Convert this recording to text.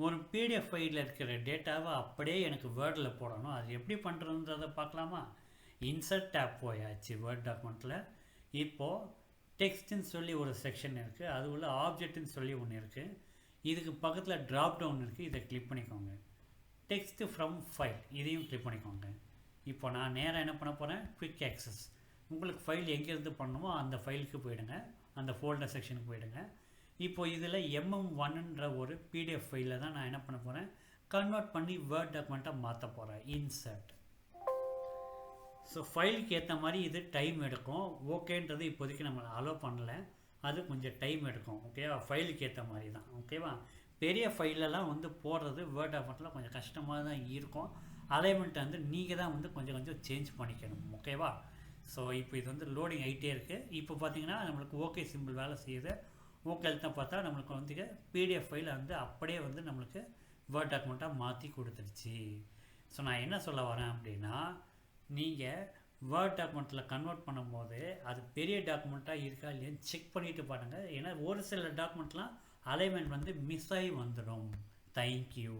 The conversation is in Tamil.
ஒரு பிடிஎஃப் ஃபைலில் இருக்கிற டேட்டாவை அப்படியே எனக்கு வேர்டில் போடணும். அது எப்படி பண்ணுறதுன்றதை பார்க்கலாமா? இன்சர்ட் டேப் போயாச்சு வேர்ட் டாக்குமெண்ட்டில். இப்போது டெக்ஸ்ட்டுன்னு சொல்லி ஒரு செக்ஷன் இருக்குது, அது உள்ள ஆப்ஜெக்ட்னு சொல்லி ஒன்று இருக்குது. இதுக்கு பக்கத்தில் ட்ராப் டவுன் இருக்குது, இதை கிளிக் பண்ணிக்கோங்க. டெக்ஸ்ட்டு ஃப்ரம் ஃபைல் இதையும் கிளிக் பண்ணிக்கோங்க. இப்போ நான் நேராக என்ன பண்ண போகிறேன், குவிக் ஆக்சஸ். உங்களுக்கு ஃபைல் எங்கேருந்து பண்ணணுமோ அந்த ஃபைலுக்கு போயிடுங்க, அந்த ஃபோல்டர் செக்ஷனுக்கு போயிடுங்க. இப்போ இதில் MM1ன்ற ஒரு பிடிஎஃப் ஃபைலில் தான் நான் என்ன பண்ண போகிறேன், கன்வெர்ட் பண்ணி வேர்ட் டாக்குமெண்ட்டாக மாற்ற போகிறேன். இன்சர்ட். ஸோ ஃபைலுக்கு ஏற்ற மாதிரி இது டைம் எடுக்கும். ஓகேன்றது இப்போதைக்கு நம்ம அலோவ் பண்ணலை, அது கொஞ்சம் டைம் எடுக்கும். ஓகேவா? ஃபைலுக்கு ஏற்ற மாதிரி தான். ஓகேவா? பெரிய ஃபைலெல்லாம் வந்து போடுறது வேர்ட் டாக்குமெண்ட்டில் கொஞ்சம் கஷ்டமாக தான் இருக்கும். அலைன்மெண்ட்டை வந்து நீங்கள் தான் வந்து கொஞ்சம் சேஞ்ச் பண்ணிக்கணும். ஓகேவா? ஸோ இப்போ இது வந்து லோடிங் ஆகிட்டே இருக்குது. இப்போ பார்த்தீங்கன்னா நம்மளுக்கு ஓகே சிம்பிள் வேலை செய்யுது. ஓகே தான் பார்த்தா நம்மளுக்கு வந்து பிடிஎஃப் ஃபைலை வந்து அப்படியே வந்து நம்மளுக்கு வேர்ட் டாக்குமெண்ட்டாக மாற்றி கொடுத்துருச்சு. ஸோ நான் என்ன சொல்ல வரேன் அப்படின்னா, நீங்கள் வேர்ட் டாக்குமெண்ட்டில் கன்வெர்ட் பண்ணும்போது அது பெரிய டாக்குமெண்ட்டாக இருக்கா இல்லையான்னு செக் பண்ணிவிட்டு பாருங்கள். ஏன்னா ஒரு சில டாக்குமெண்ட்லாம் அலைன்மெண்ட் வந்து மிஸ் ஆகி வந்துடும். தேங்க்யூ.